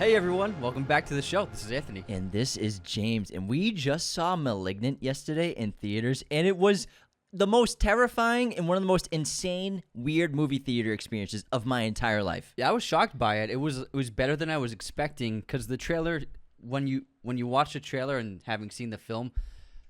Hey everyone, welcome back to the show. This is Anthony. And this is James. And we just saw *Malignant* yesterday in theaters, and it was the most terrifying and one of the most insane, weird movie theater experiences of my entire life. Yeah, I was shocked by it. It was better than I was expecting because the trailer, when you watch the trailer and having seen the film,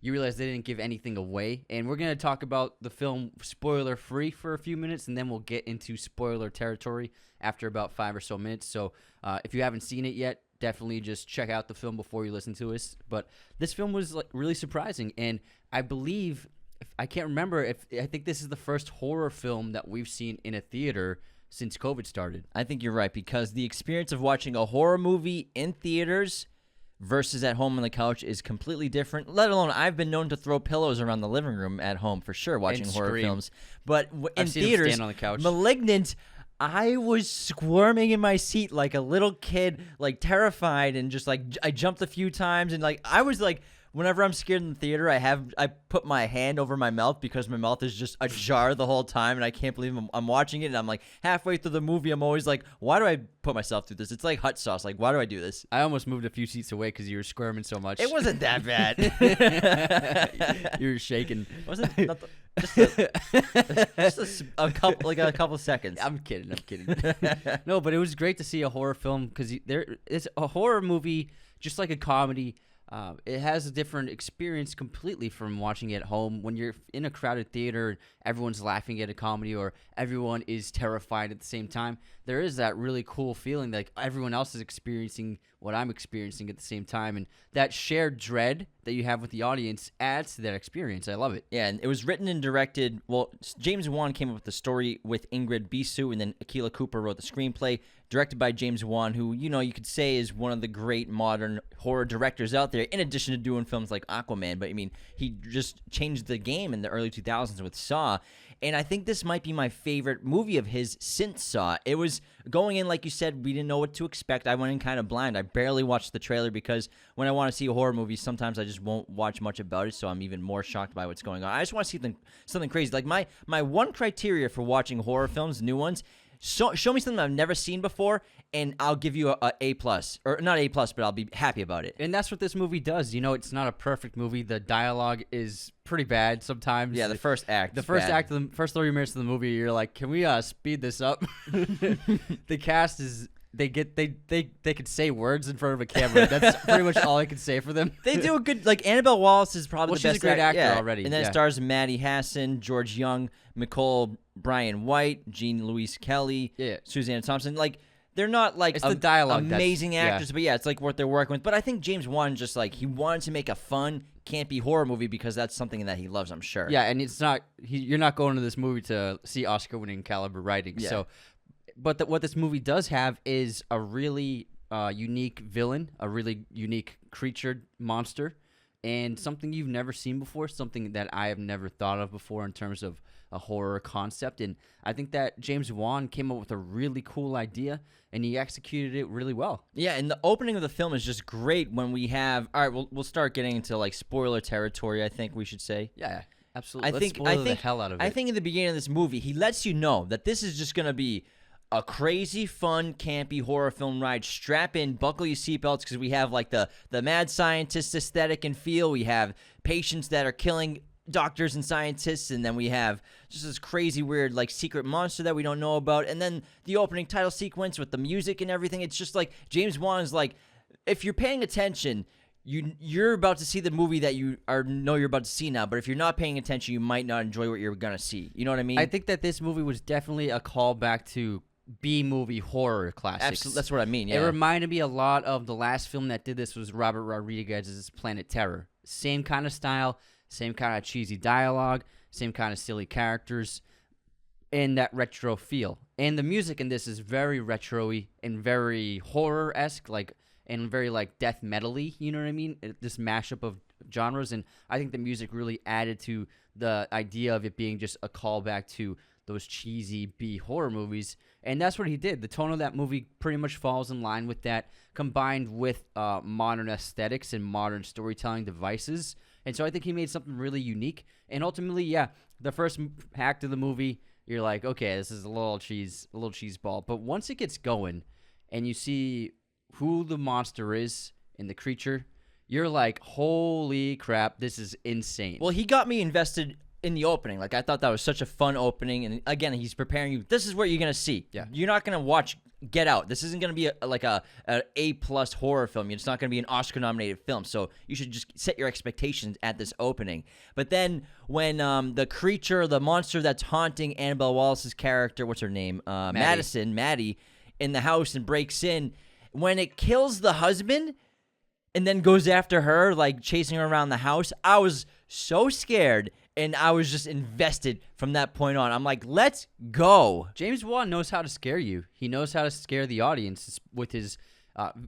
you realize they didn't give anything away. And we're going to talk about the film spoiler-free for a few minutes, and then we'll get into spoiler territory after about 5 or so minutes. So if you haven't seen it yet, definitely just check out the film before you listen to us. But this film was really surprising, and I believe, I can't remember, I think this is the first horror film that we've seen in a theater since COVID started. I think you're right, because the experience of watching a horror movie in theaters versus at home on the couch is completely different. Let alone, I've been known to throw pillows around the living room at home for sure watching horror films. But in theaters, stand on the couch. *Malignant*, I was squirming in my seat like a little kid, like terrified, and just like I jumped a few times, and like I was like, whenever I'm scared in the theater, I put my hand over my mouth because my mouth is just ajar the whole time, and I can't believe I'm watching it. And I'm like halfway through the movie, I'm always like, why do I put myself through this? It's like hot sauce. Like, why do I do this? I almost moved a few seats away because you were squirming so much. It wasn't that bad. You were shaking. Wasn't just a couple seconds. I'm kidding. No, but it was great to see a horror film because it's a horror movie, just like a comedy. It has a different experience completely from watching it at home. When you're in a crowded theater, everyone's laughing at a comedy or everyone is terrified at the same time. There is that really cool feeling that like everyone else is experiencing what I'm experiencing at the same time. And that shared dread that you have with the audience adds to that experience. I love it. Yeah, and it was written and directed. Well, James Wan came up with the story with Ingrid Bisu, and then Akilah Cooper wrote the screenplay, directed by James Wan, who, you could say is one of the great modern horror directors out there, in addition to doing films like Aquaman. But, I mean, he just changed the game in the early 2000s with Saw. And I think this might be my favorite movie of his since Saw. It was going in, like you said, we didn't know what to expect. I went in kind of blind. I barely watched the trailer because when I want to see a horror movie, sometimes I just won't watch much about it, so I'm even more shocked by what's going on. I just want to see something crazy. Like my one criteria for watching horror films, new ones, show me something I've never seen before, and I'll give you a A+, or not A+, but I'll be happy about it. And that's what this movie does. It's not a perfect movie. The dialogue is pretty bad sometimes. Yeah, the first act. The first act of the first 30 minutes of the movie, you're like, can we speed this up? The cast is they could say words in front of a camera. That's pretty much all I could say for them. They do a good, like, Annabelle Wallis is probably the best. She's a great actor already. And then it stars Maddie Hassan, George Young, Nicole Brian White, Jean Louise Kelly, Susanna Thompson. Like, they're not like it's the dialogue amazing actors, but it's like what they're working with. But I think James Wan just like he wanted to make a fun, campy horror movie because that's something that he loves, I'm sure. Yeah, and it's not you're not going to this movie to see Oscar-winning caliber writing. Yeah. So, but what this movie does have is a really unique villain, a really unique creature monster, and something you've never seen before, something that I have never thought of before in terms of a horror concept. And I think that James Wan came up with a really cool idea, and he executed it really well. Yeah, and the opening of the film is just great when we have... All right, we'll start getting into, like, spoiler territory, I think we should say. Yeah, absolutely. Let's spoil the hell out of it. I think in the beginning of this movie, he lets you know that this is just going to be a crazy, fun, campy horror film ride. Strap in, buckle your seatbelts, because we have, like, the mad scientist aesthetic and feel. We have patients that are killing doctors and scientists, and then we have just this crazy weird like secret monster that we don't know about, and then the opening title sequence with the music and everything. It's just like James Wan is like, if you're paying attention, you're about to see the movie that you're about to see now, but if you're not paying attention, you might not enjoy what you're gonna see. You know what I mean? I think that this movie was definitely a callback to B-movie horror classics. Absolutely, that's what I mean. Yeah. It reminded me a lot of the last film that did this was Robert Rodriguez's Planet Terror. Same kind of style, same kind of cheesy dialogue, same kind of silly characters, and that retro feel. And the music in this is very retro-y and very horror-esque, and very death metal-y, you know what I mean? This mashup of genres, and I think the music really added to the idea of it being just a callback to those cheesy B horror movies, and that's what he did. The tone of that movie pretty much falls in line with that, combined with modern aesthetics and modern storytelling devices. And so I think he made something really unique. And ultimately, the first act of the movie, you're like, okay, this is a little cheese ball. But once it gets going, and you see who the monster is and the creature, you're like, holy crap, this is insane. Well, he got me invested in the opening. Like, I thought that was such a fun opening. And again, he's preparing you. This is what you're going to see. Yeah. You're not going to watch Get Out. This isn't going to be an A+ horror film. It's not going to be an Oscar-nominated film. So you should just set your expectations at this opening. But then when the creature, the monster that's haunting Annabelle Wallace's character, what's her name? Maddie, in the house and breaks in, when it kills the husband and then goes after her, like chasing her around the house, I was so scared. And I was just invested from that point on. I'm like, let's go. James Wan knows how to scare you. He knows how to scare the audience with his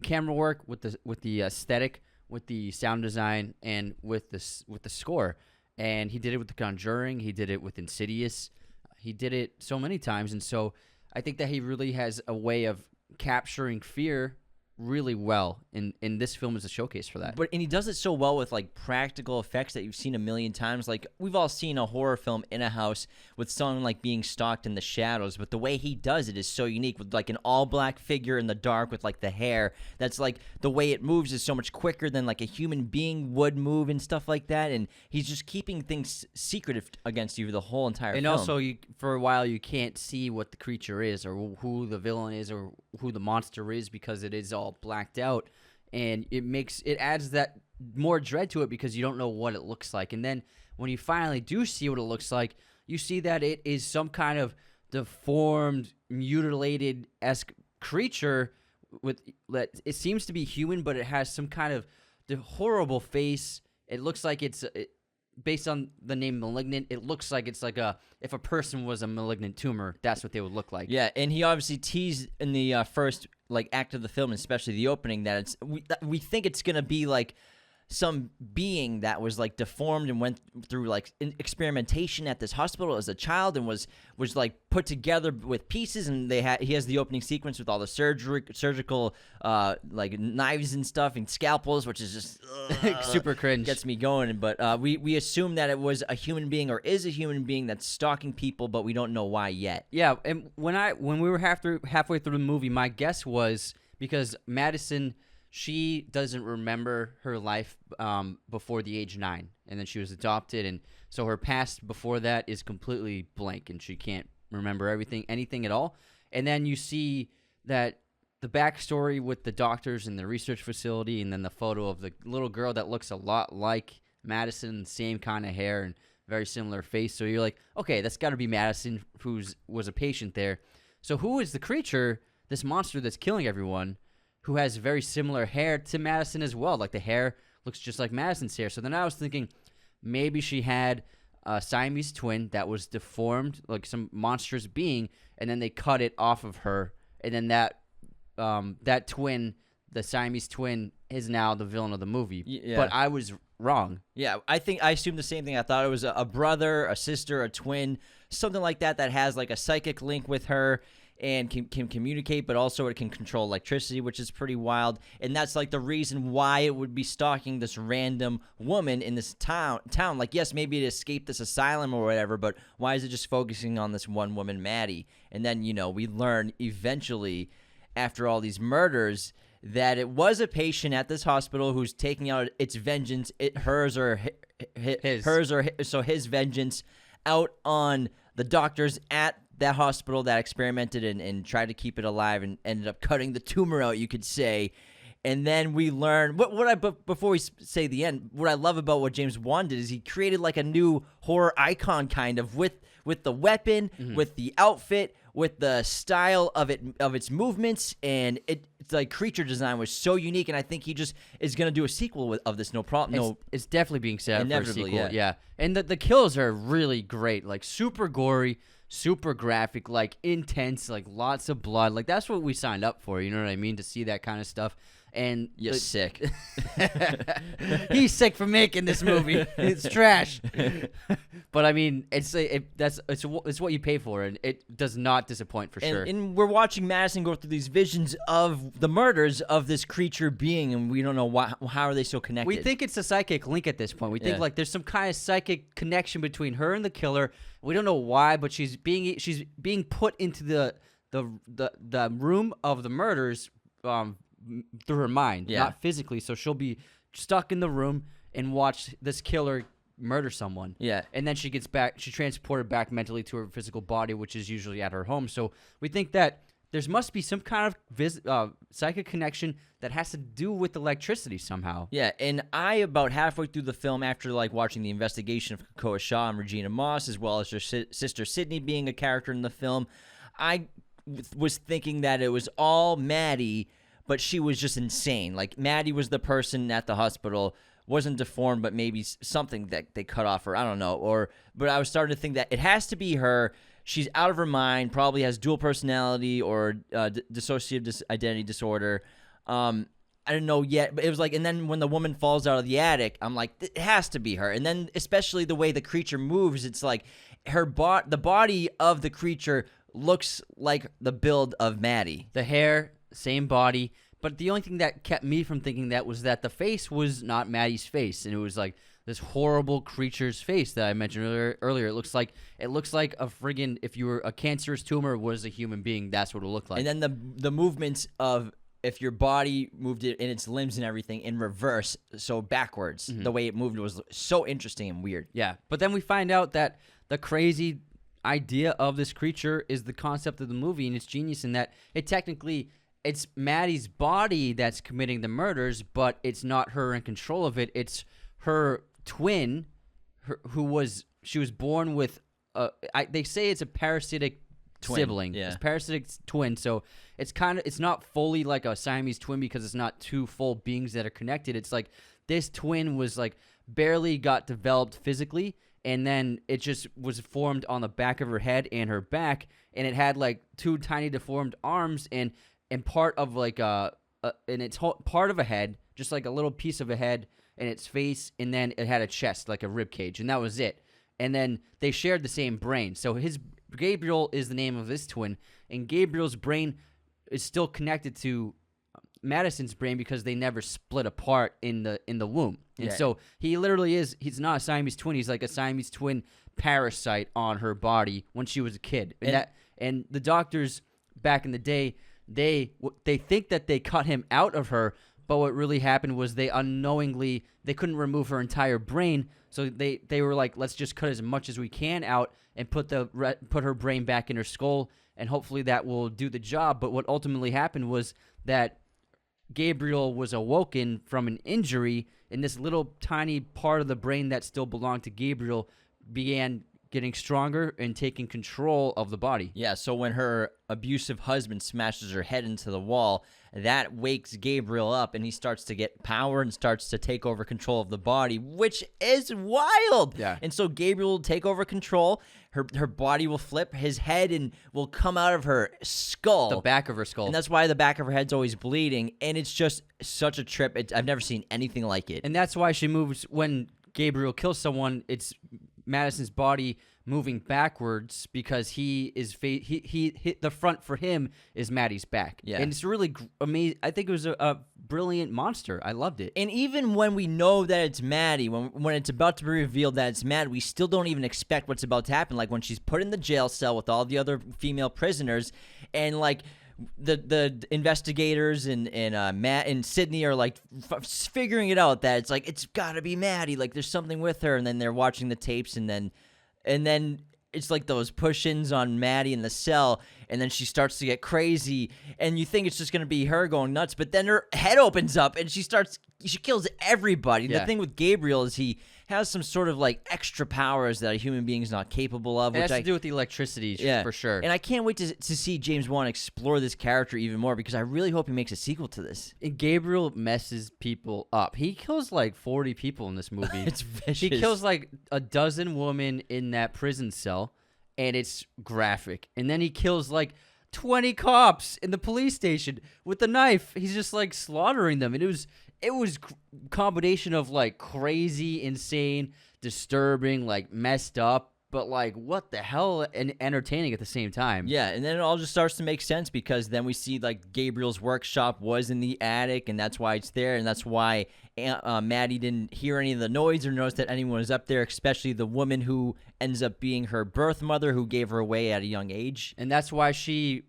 camera work, with the aesthetic, with the sound design, and with the score. And he did it with The Conjuring. He did it with Insidious. He did it so many times. And so I think that he really has a way of capturing fear really well, and this film is a showcase for that. And he does it so well with like practical effects that you've seen a million times. Like, we've all seen a horror film in a house with someone like being stalked in the shadows, but the way he does it is so unique, with like an all black figure in the dark with like the hair. That's like, the way it moves is so much quicker than like a human being would move and stuff like that. And he's just keeping things secretive against you the whole entire film. And also, for a while, you can't see what the creature is, or who the villain is, or who the monster is, because it is all blacked out, and it adds that more dread to it because you don't know what it looks like. And then when you finally do see what it looks like, you see that it is some kind of deformed, mutilated-esque creature it seems to be human, but it has some kind of horrible face. It looks like based on the name Malignant, it looks like it's like if a person was a malignant tumor, that's what they would look like. Yeah, and he obviously teased in the first like act of the film, especially the opening, that we think it's gonna be like some being that was like deformed and went through like experimentation at this hospital as a child and was like put together with pieces, and he has the opening sequence with all the surgical like knives and stuff and scalpels, which is just super cringe, gets me going. But we assume that it was a human being, or is a human being, that's stalking people, but we don't know why yet. Yeah, and when we were halfway through the movie, my guess was because Madison, she doesn't remember her life before the age 9, and then she was adopted, and so her past before that is completely blank, and she can't remember anything at all. And then you see that the backstory with the doctors and the research facility, and then the photo of the little girl that looks a lot like Madison, same kind of hair and very similar face. So you're like, okay, that's got to be Madison, was a patient there. So who is the creature, this monster that's killing everyone, who has very similar hair to Madison as well? Like, the hair looks just like Madison's hair. So then I was thinking maybe she had a Siamese twin that was deformed, like some monstrous being, and then they cut it off of her, and then that twin, the Siamese twin, is now the villain of the movie. Yeah. But I was wrong. Yeah, I assumed the same thing. I thought it was a brother, a sister, a twin, something like that has like a psychic link with her and can communicate, but also it can control electricity, which is pretty wild. And that's like the reason why it would be stalking this random woman in this town. Like, yes, maybe it escaped this asylum or whatever, but why is it just focusing on this one woman, Maddie? And then, we learn eventually, after all these murders, that it was a patient at this hospital who's taking out its vengeance, his vengeance out on the doctors at that hospital that experimented and tried to keep it alive and ended up cutting the tumor out, you could say. And then we learn before we say the end, what I love about what James Wan did is he created like a new horror icon, kind of, with the weapon, with the outfit, with the style of its movements, and it's like creature design was so unique. And I think he just is gonna do a sequel of this, no problem. It's definitely being set up for a sequel. Yeah. And the kills are really great, like super gory, super graphic, like intense, like lots of blood. Like, that's what we signed up for, you know what I mean? To see that kind of stuff. And you're sick. He's sick for making this movie. It's trash. But I mean, it's what you pay for, and it does not disappoint for sure. And we're watching Madison go through these visions of the murders of this creature being, and we don't know how are they so connected. We think it's a psychic link at this point. We think like there's some kind of psychic connection between her and the killer. We don't know why, but she's being put into the room of the murders through her mind, Yeah. not physically. So she'll be stuck in the room and watch this killer murder someone. Yeah. And then she gets back, she transported back mentally to her physical body, which is usually at her home. So we think that there must be some kind of psychic connection that has to do with electricity somehow. Yeah, and about halfway through the film, after like watching the investigation of Krakoa Shaw and Regina Moss, as well as her sister Sydney being a character in the film, I was thinking that it was all Maddie, but she was just insane. Like, Maddie was the person at the hospital, wasn't deformed, but maybe something that they cut off her. I don't know. But I was starting to think that it has to be her. She's out of her mind, probably has dual personality or dissociative identity disorder. I don't know yet, but it was like, and then when the woman falls out of the attic, I'm like, it has to be her. And then especially the way the creature moves, it's like the body of the creature looks like the build of Maddie. The hair, same body. But the only thing that kept me from thinking that was that the face was not Maddie's face, and it was like this horrible creature's face that I mentioned earlier. It looks like a friggin', if you were a cancerous tumor was a human being, that's what it looked like. And then the movements of if your body moved it in its limbs and everything in reverse, so backwards, the way it moved was so interesting and weird. Yeah, but then we find out that the crazy idea of this creature is the concept of the movie, and it's genius in that it's Maddie's body that's committing the murders, but it's not her in control of it. It's her twin, she was born with. They say it's a parasitic Twin, sibling. yeah. It's a parasitic twin, so it's not fully like a Siamese twin because it's not two full beings that are connected. It's like this twin was like barely got developed physically, and then it just was formed on the back of her head and her back, and it had like two tiny deformed arms and part of like part of a head, just like a little piece of a head and its face, and then it had a chest like a rib cage, and that was it. And then they shared the same brain. So Gabriel is the name of this twin, and Gabriel's brain is still connected to Madison's brain because they never split apart in the womb. And so he literally he's not a Siamese twin. He's like a Siamese twin parasite on her body when she was a kid. And the doctors back in the day, they think that they cut him out of her, but what really happened was they couldn't remove her entire brain, so they were like, let's just cut as much as we can out and put her brain back in her skull, and hopefully that will do the job. But what ultimately happened was that Gabriel was awoken from an injury, and this little tiny part of the brain that still belonged to Gabriel began getting stronger and taking control of the body. Yeah, so when her abusive husband smashes her head into the wall, that wakes Gabriel up, and he starts to get power and starts to take over control of the body, which is wild. Yeah. And so Gabriel will take over control. Her body will flip. His head will come out of her skull. The back of her skull. And that's why the back of her head's always bleeding. And it's just such a trip. I've never seen anything like it. And that's why she moves when Gabriel kills someone. It's Madison's body moving backwards because he the front for him is Maddie's back. Yeah. And it's really amazing. I think it was a brilliant monster. I loved it. And even when we know that it's Maddie, when it's about to be revealed that it's Maddie, we still don't even expect what's about to happen. Like when she's put in the jail cell with all the other female prisoners, and like the investigators and Matt and Sydney are like figuring it out that it's got to be Maddie. Like there's something with her, and then they're watching the tapes, and then it's like those push-ins on Maddie in the cell, and then she starts to get crazy, and you think it's just going to be her going nuts, but then her head opens up, and she kills everybody. Yeah. The thing with Gabriel is he has some sort of like extra powers that a human being is not capable of. It has to do with the electricity, for sure. And I can't wait to see James Wan explore this character even more, because I really hope he makes a sequel to this. And Gabriel messes people up. He kills like 40 people in this movie. It's vicious. He kills like a dozen women in that prison cell, and it's graphic. And then he kills like 20 cops in the police station with a knife. He's just like slaughtering them. And it was combination of like crazy, insane, disturbing, like messed up, but like what the hell, and entertaining at the same time. Yeah, and then it all just starts to make sense, because then we see like Gabriel's workshop was in the attic, and that's why it's there, and that's why Maddie didn't hear any of the noise or notice that anyone was up there, especially the woman who ends up being her birth mother, who gave her away at a young age. And that's why she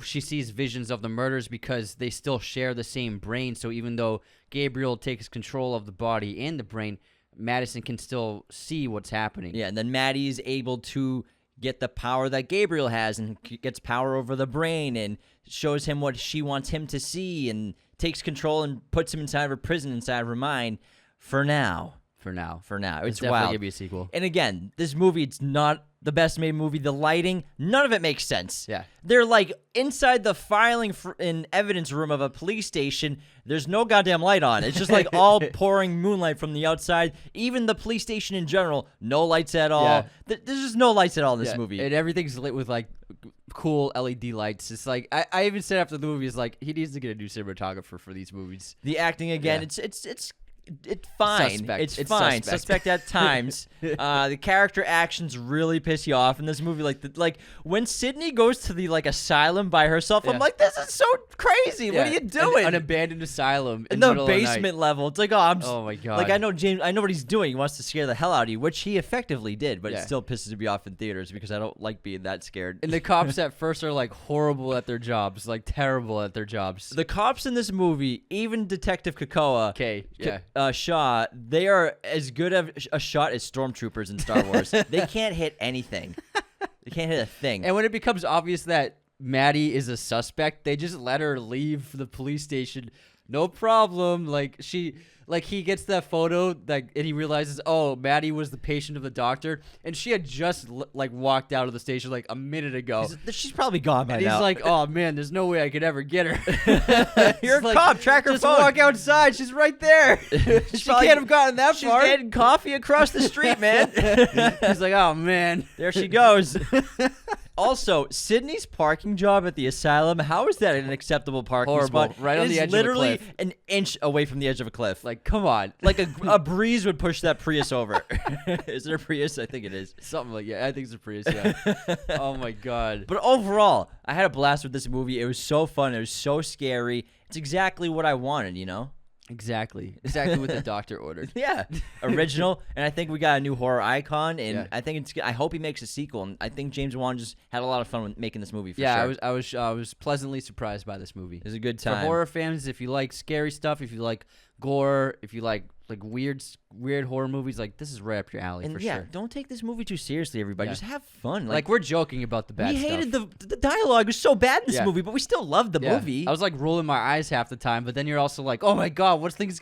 she sees visions of the murders because they still share the same brain. So even though Gabriel takes control of the body and the brain, Madison can still see what's happening. Yeah, and then Maddie is able to get the power that Gabriel has and gets power over the brain and shows him what she wants him to see and takes control and puts him inside of her prison, inside of her mind for now. For now. It's definitely wild. going to be a sequel. And again, this movie, it's not the best made movie. The lighting, none of it makes sense. Yeah. They're like inside the filing in evidence room of a police station. There's no goddamn light on. It's just like all pouring moonlight from the outside. Even the police station in general, no lights at all. Yeah. There's just no lights at all in this movie. And everything's lit with like cool LED lights. It's like I even said after the movie, is like he needs to get a new cinematographer for these movies. The acting again, Yeah. it's fine. Suspect. It's It's fine. suspect. At times. The character actions really piss you off in this movie. Like when Sydney goes to the asylum by herself, I'm Yeah. like, this is so crazy. What are you doing? An abandoned asylum in in the middle of the night. basement level. It's like, oh my God. Like I know James. I know what he's doing. He wants to scare the hell out of you, which he effectively did. But it Yeah. still pisses me off in theaters because I don't like being that scared. And the cops at first are like horrible at their jobs, like terrible at their jobs. The cops in this movie, even Detective Kakoa, Okay, yeah. Shaw, they are as good of a shot as stormtroopers in Star Wars. They can't hit anything. They can't hit a thing. And when it becomes obvious that Maddie is a suspect, they just let her leave the police station. No problem. He gets that photo, and he realizes, oh, Maddie was the patient of the doctor, and she had just walked out of the station like a minute ago. She's probably gone by And now. he's like, oh man, there's no way I could ever get her. You're a It's cop. Track her just phone. walk outside. She's right there. She probably- can't have gotten that She's far. getting coffee across the street, man. He's like, oh man. There she goes. Also, Sydney's parking job at the asylum, how is that an acceptable parking Horrible. spot? Right It on the is edge of a literally cliff. an inch away from the edge of a cliff. Like, come on. Like a breeze would push that Prius over. Is it a Prius? I think it is. Something like, yeah, I think it's a Prius, yeah. Oh my God. But overall, I had a blast with this movie. It was so fun. It was so scary. It's exactly what I wanted, you know? Exactly what the doctor ordered. Yeah, original, and I think we got a new horror icon, and Yeah. I think I hope he makes a sequel, and I think James Wan just had a lot of fun with making this movie. For Yeah, sure. I was pleasantly surprised by this movie. It was a good For time. horror fans, if you like scary stuff, if you like gore, if you like weird horror movies, like this is right up your alley and for yeah, sure. don't take this movie too seriously, everybody. Yeah. Just have fun. Like we're joking about the bad we stuff. hated the dialogue was so bad in this Yeah. movie, but we still loved the Yeah. movie. I was like rolling my eyes half the time, but then you're also like, oh my God, once things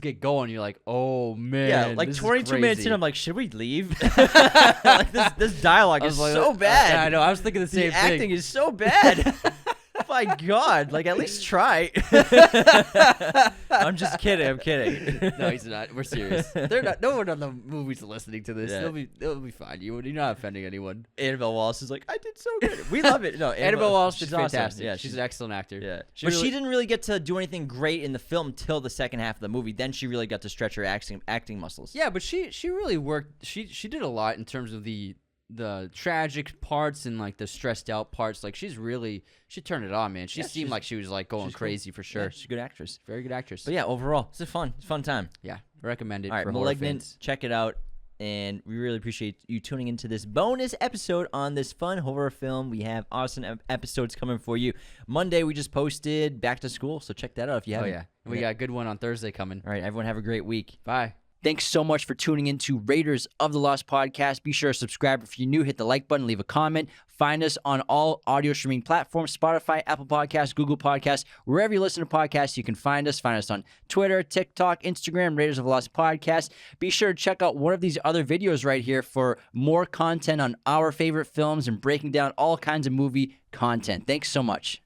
get going, you're like, oh man. yeah, like this is 22 minutes in, crazy. I'm like, should we leave? Like this dialogue I is was like, so bad. I know. I was thinking the same The acting thing. is so bad. My God, like at least try. I'm just kidding. I'm kidding. No, he's not. We're serious. They're not. No one on the movies listening to this. Yeah. They'll be fine. You're not offending anyone. Annabelle Wallis is like, I did so good. We love it. No, Annabelle Wallis is she's awesome. fantastic. Yeah, she's an excellent actor. yeah. She But really- she didn't really get to do anything great in the film till the second half of the movie. Then she really got to stretch her acting muscles. Yeah, but she really worked. She did a lot in terms of the tragic parts and like the stressed out parts. Like she turned it on, man. She Yeah, seemed she's- like she was like going she's cool. crazy for sure. Yeah, she's a good actress. Very good actress. But yeah, overall, it's a fun time. Yeah, recommend it All right, for horror Malignant, fans. check it out. And we really appreciate you tuning into this bonus episode on this fun horror film. We have awesome episodes coming for you. Monday, we just posted Back to School, so check that out if you Oh haven't. yeah, we got a good one on Thursday coming. All right, everyone have a great week. Bye. Thanks so much for tuning in to Raiders of the Lost podcast. Be sure to subscribe if you're new. Hit the like button, leave a comment. Find us on all audio streaming platforms, Spotify, Apple Podcasts, Google Podcasts, wherever you listen to podcasts, you can find us. Find us on Twitter, TikTok, Instagram, Raiders of the Lost podcast. Be sure to check out one of these other videos right here for more content on our favorite films and breaking down all kinds of movie content. Thanks so much.